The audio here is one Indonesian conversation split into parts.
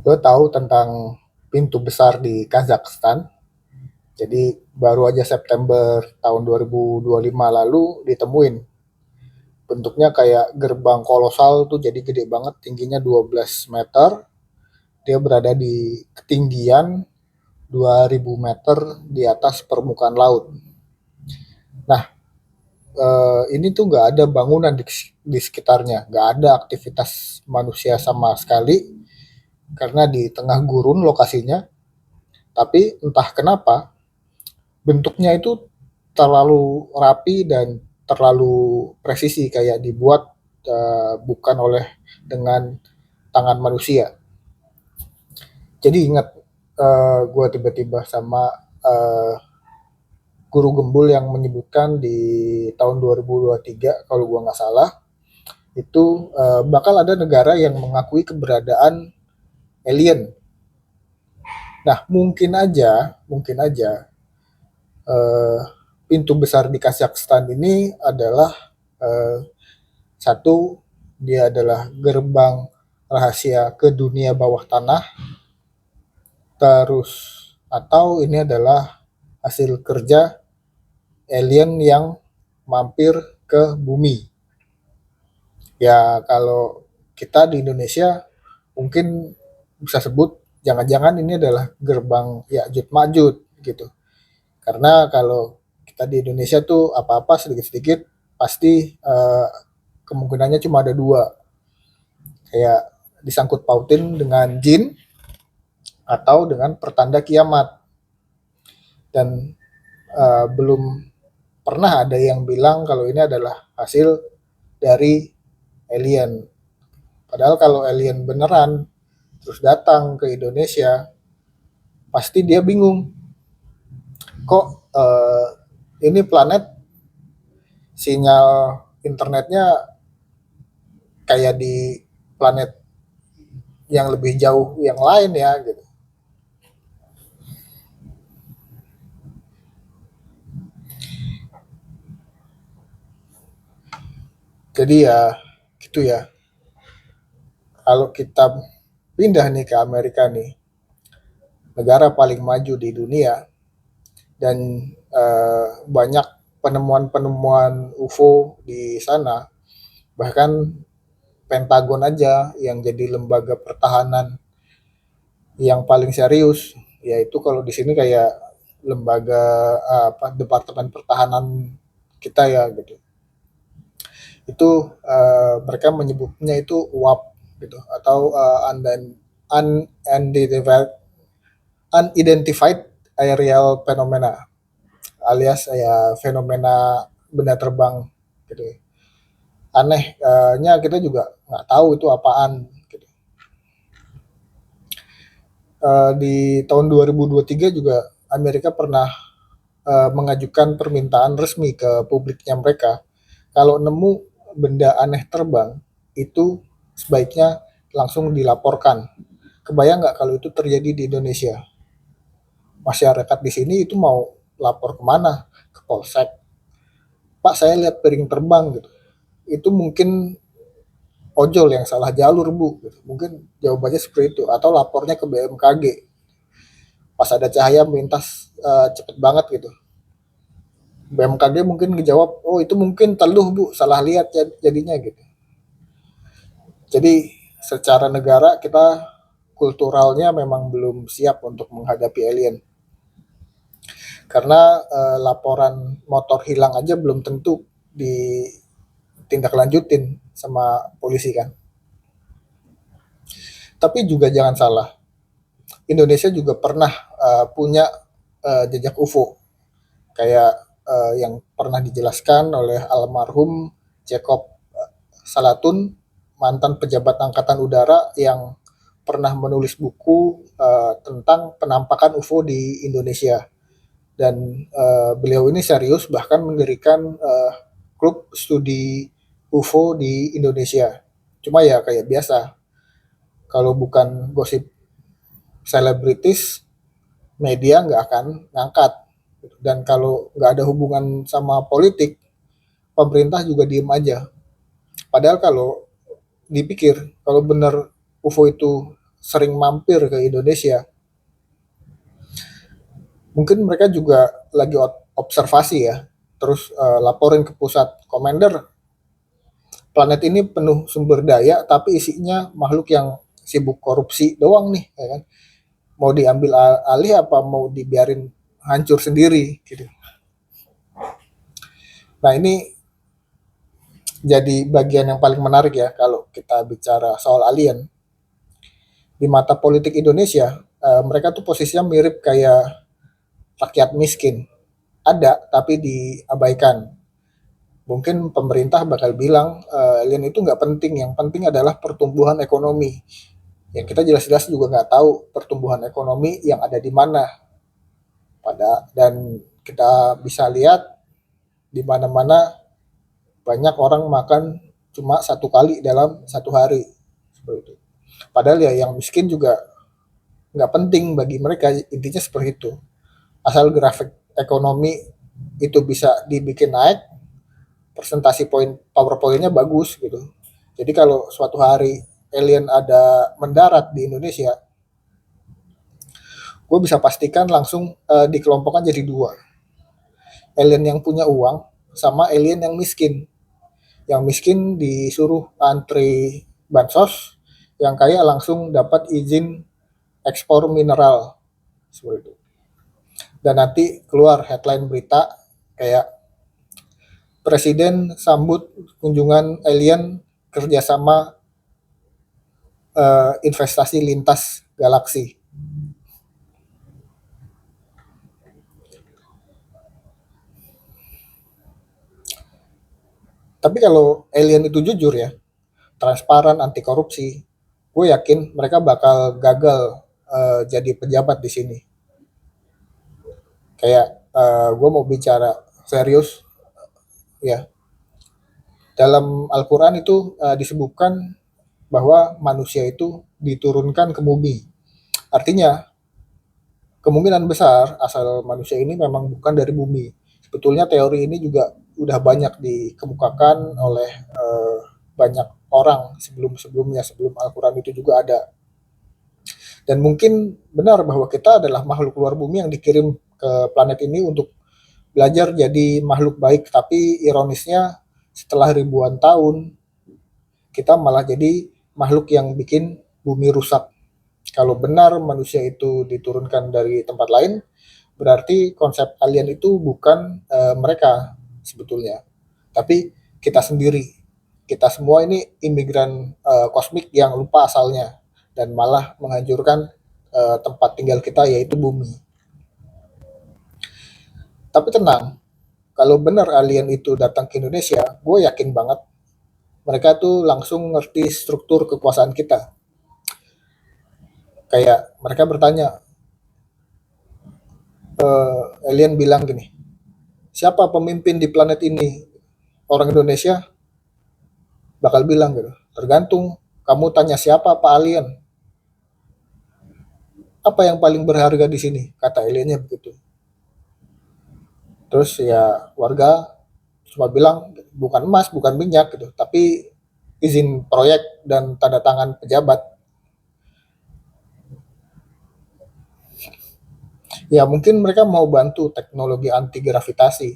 Lo tahu tentang pintu besar di Kazakhstan? Jadi baru aja September tahun 2025 lalu ditemuin. Bentuknya kayak gerbang kolosal tuh, jadi gede banget, tingginya 12 meter. Dia berada di ketinggian 2000 meter di atas permukaan laut. Nah, ini tuh nggak ada bangunan di sekitarnya, nggak ada aktivitas manusia sama sekali karena di tengah gurun lokasinya. Tapi entah kenapa bentuknya itu terlalu rapi dan terlalu presisi, kayak dibuat bukan oleh dengan tangan manusia. Jadi ingat, gue tiba-tiba sama uh, guru gembul yang menyebutkan di tahun 2023 kalau gue nggak salah itu bakal ada negara yang mengakui keberadaan alien. Nah, mungkin aja uh, pintu besar di Kazakhstan ini adalah uh, satu, dia adalah gerbang rahasia ke dunia bawah tanah, terus atau ini adalah hasil kerja alien yang mampir ke bumi. Ya kalau kita di Indonesia mungkin bisa sebut jangan-jangan ini adalah gerbang Ya'juj Ma'juj gitu. Karena kalau kita di Indonesia tuh apa-apa sedikit-sedikit pasti kemungkinannya cuma ada dua, kayak disangkut pautin dengan jin atau dengan pertanda kiamat. Dan belum pernah ada yang bilang kalau ini adalah hasil dari alien. Padahal kalau alien beneran terus datang ke Indonesia, pasti dia bingung. Kok ini planet sinyal internetnya kayak di planet yang lebih jauh yang lain ya gitu. Jadi ya gitu ya. Kalau kita pindah nih ke Amerika nih, negara paling maju di dunia, dan banyak penemuan-penemuan UFO di sana, bahkan Pentagon aja yang jadi lembaga pertahanan yang paling serius, yaitu kalau di sini kayak lembaga apa Departemen Pertahanan kita ya gitu. Itu mereka menyebutnya itu UAP gitu, atau unidentified unidentified aerial phenomena, alias ya fenomena benda terbang gitu. Anehnya kita juga nggak tahu itu apaan gitu. Di tahun 2023 juga Amerika pernah mengajukan permintaan resmi ke publiknya mereka, kalau nemu benda aneh terbang itu sebaiknya langsung dilaporkan. Kebayang nggak kalau itu terjadi di Indonesia? Masyarakat di sini itu mau lapor kemana? Ke polsek. Pak, saya lihat piring terbang gitu. Itu mungkin ojol yang salah jalur bu. Gitu. Mungkin jawabannya seperti itu. Atau lapornya ke BMKG. Pas ada cahaya melintas cepet banget gitu. BMKG mungkin ngejawab, oh itu mungkin teluh bu, salah lihat jadinya gitu. Jadi secara negara kita kulturalnya memang belum siap untuk menghadapi alien. Karena laporan motor hilang aja belum tentu ditindaklanjutin sama polisi kan. Tapi juga jangan salah, Indonesia juga pernah punya jejak UFO, kayak yang pernah dijelaskan oleh almarhum Jacob Salatun, mantan pejabat angkatan udara yang pernah menulis buku tentang penampakan UFO di Indonesia. Dan beliau ini serius bahkan mendirikan klub studi UFO di Indonesia. Cuma ya kayak biasa, kalau bukan gosip selebritis, media nggak akan ngangkat. Dan kalau nggak ada hubungan sama politik, pemerintah juga diem aja. Padahal kalau dipikir, kalau benar UFO itu sering mampir ke Indonesia. Mungkin mereka juga lagi observasi ya, terus laporin ke pusat, "Commander, planet ini penuh sumber daya tapi isinya makhluk yang sibuk korupsi doang nih, ya kan? Mau diambil alih apa mau dibiarin hancur sendiri gitu." Nah, ini jadi bagian yang paling menarik ya kalau kita bicara soal alien. Di mata politik Indonesia, mereka tuh posisinya mirip kayak rakyat miskin. Ada tapi diabaikan. Mungkin pemerintah bakal bilang alien itu nggak penting, yang penting adalah pertumbuhan ekonomi. Yang kita jelas-jelas juga nggak tahu pertumbuhan ekonomi yang ada di mana. Dan kita bisa lihat di mana-mana banyak orang makan cuma satu kali dalam satu hari. Seperti itu. Padahal ya yang miskin juga nggak penting bagi mereka, intinya seperti itu. Asal grafik ekonomi itu bisa dibikin naik, presentasi PowerPoint-nya bagus gitu. Jadi kalau suatu hari alien ada mendarat di Indonesia, gue bisa pastikan langsung dikelompokkan jadi dua. Alien yang punya uang sama alien yang miskin. Yang miskin disuruh antri bansos, yang kaya langsung dapat izin ekspor mineral. Seperti itu. Dan nanti keluar headline berita kayak Presiden sambut kunjungan alien kerjasama investasi lintas galaksi. Tapi kalau alien itu jujur ya, transparan, anti korupsi, gue yakin mereka bakal gagal jadi pejabat di sini. Kayak gue mau bicara serius ya. Dalam Al-Quran itu disebutkan bahwa manusia itu diturunkan ke bumi. Artinya kemungkinan besar asal manusia ini memang bukan dari bumi. Sebetulnya teori ini juga udah banyak dikemukakan oleh banyak orang sebelum-sebelumnya, sebelum Al-Quran itu juga ada. Dan mungkin benar bahwa kita adalah makhluk luar bumi yang dikirim ke planet ini untuk belajar jadi makhluk baik, tapi ironisnya setelah ribuan tahun kita malah jadi makhluk yang bikin bumi rusak. Kalau benar manusia itu diturunkan dari tempat lain, berarti konsep alien itu bukan mereka sebetulnya, tapi kita sendiri. Kita semua ini imigran kosmik yang lupa asalnya dan malah menghancurkan tempat tinggal kita yaitu bumi. Tapi tenang, kalau benar alien itu datang ke Indonesia, gue yakin banget mereka tuh langsung ngerti struktur kekuasaan kita. Kayak mereka bertanya, alien bilang gini, siapa pemimpin di planet ini? Orang Indonesia bakal bilang gitu, tergantung kamu tanya siapa Pak Alien. Apa yang paling berharga di sini? Kata aliennya begitu. Terus ya warga cuma bilang bukan emas, bukan minyak gitu, tapi izin proyek dan tanda tangan pejabat. Ya mungkin mereka mau bantu teknologi anti gravitasi,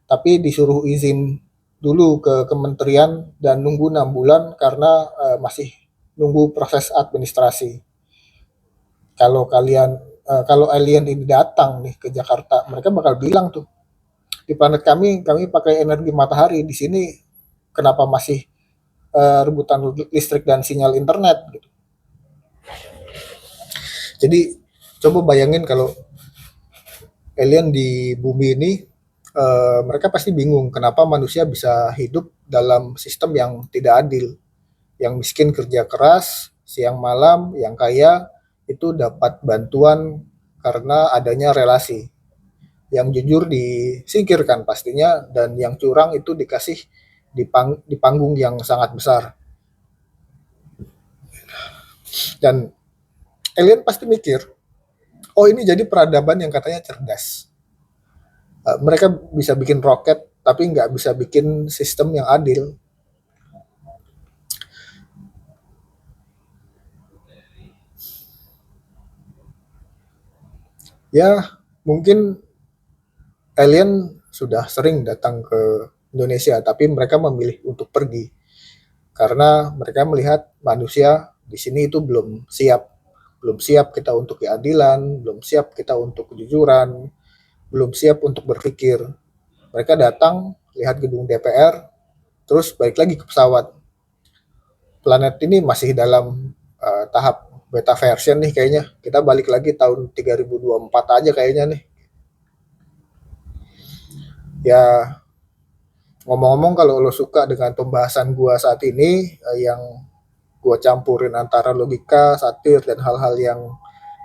tapi disuruh izin dulu ke kementerian dan nunggu 6 bulan karena masih nunggu proses administrasi. Kalau alien ini datang nih ke Jakarta, mereka bakal bilang tuh, di planet kami pakai energi matahari, di sini kenapa masih rebutan listrik dan sinyal internet gitu. Jadi coba bayangin kalau alien di bumi ini, mereka pasti bingung kenapa manusia bisa hidup dalam sistem yang tidak adil. Yang miskin kerja keras, siang malam, yang kaya itu dapat bantuan karena adanya relasi. Yang jujur disingkirkan pastinya, dan yang curang itu dikasih di panggung yang sangat besar. Dan alien pasti mikir, oh ini jadi peradaban yang katanya cerdas. Mereka bisa bikin roket, tapi nggak bisa bikin sistem yang adil. Ya, mungkin alien sudah sering datang ke Indonesia, tapi mereka memilih untuk pergi karena mereka melihat manusia di sini itu belum siap kita untuk keadilan, belum siap kita untuk kejujuran, belum siap untuk berpikir. Mereka datang, lihat gedung DPR, terus balik lagi ke pesawat. Planet ini masih dalam tahap beta version nih kayaknya. Kita balik lagi tahun 3024 aja kayaknya nih. Ya, ngomong-ngomong kalau lo suka dengan pembahasan gua saat ini yang gua campurin antara logika, satir dan hal-hal yang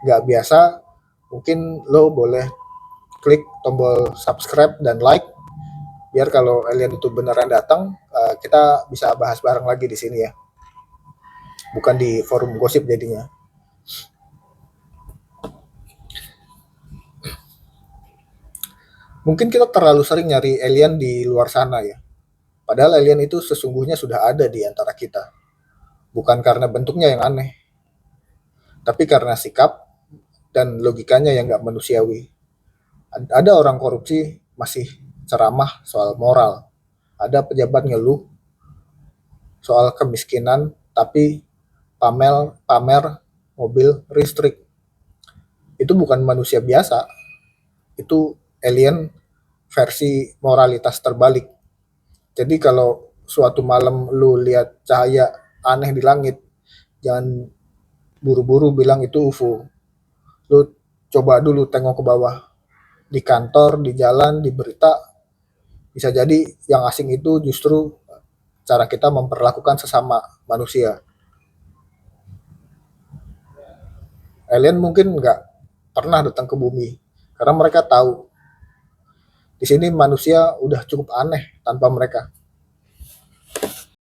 nggak biasa, mungkin lo boleh klik tombol subscribe dan like biar kalau alien itu beneran datang kita bisa bahas bareng lagi di sini ya, bukan di forum gosip jadinya. Mungkin kita terlalu sering nyari alien di luar sana ya. Padahal alien itu sesungguhnya sudah ada di antara kita. Bukan karena bentuknya yang aneh, tapi karena sikap dan logikanya yang nggak manusiawi. Ada orang korupsi masih ceramah soal moral. Ada pejabat ngeluh soal kemiskinan, tapi pamer pamer mobil listrik. Itu bukan manusia biasa, itu alien versi moralitas terbalik. Jadi kalau suatu malam lu lihat cahaya aneh di langit, jangan buru-buru bilang itu UFO. Lu coba dulu tengok ke bawah. Di kantor, di jalan, di berita, bisa jadi yang asing itu justru cara kita memperlakukan sesama manusia. Alien mungkin nggak pernah datang ke bumi, karena mereka tahu di sini manusia udah cukup aneh tanpa mereka.